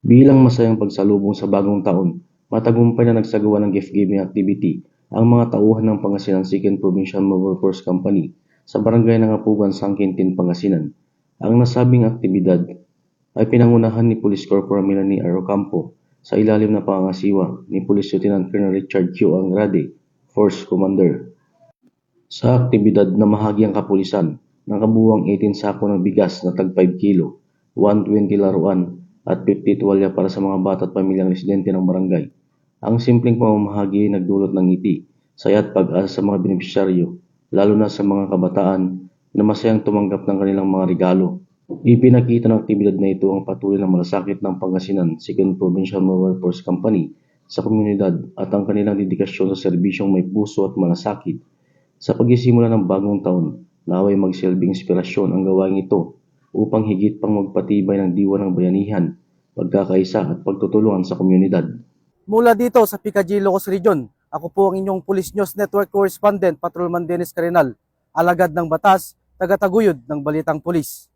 Bilang masayang pagsalubong sa bagong taon, matagumpay na nagsagawa ng gift-giving activity ang mga tauhan ng Pangasinan 2nd Provincial Mobile Force Company sa barangay Nangapugan, Sangkintin, Pangasinan. Ang nasabing aktibidad ay pinangunahan ni Police Corporal Melanie Arocampo sa ilalim ng pangangasiwa ni Police Lieutenant Colonel Richard Q. Angrade, Force Commander. Sa aktibidad na mahagi ang kapulisan, nakabuuang 18 sako ng bigas na tag 5 kilo, 120 laruan at 50 tuwalya para sa mga bata at pamilyang residente ng barangay. Ang simpleng pamamahagi ay nagdulot ng ngiti, saya at pag-asa sa mga benepisyaryo, lalo na sa mga kabataan na masayang tumanggap ng kanilang mga regalo. Ipinakita ng aktibidad na ito ang patuloy na malasakit ng Pangasinan 2nd Provincial Mobile Force Company sa komunidad at ang kanilang dedikasyon sa serbisyong may puso at malasakit. Sa pagsisimula ng bagong taon, naway magsilbing inspirasyon ang gawaing ito upang higit pang magpatibay ng diwa ng bayanihan, pagkakaisa at pagtutulungan sa komunidad. Mula dito sa Picadillo, Ilocos Region, ako po ang inyong Police News Network Correspondent, Patrolman Dennis Carenal, alagad ng batas, tagataguyod ng Balitang Pulis.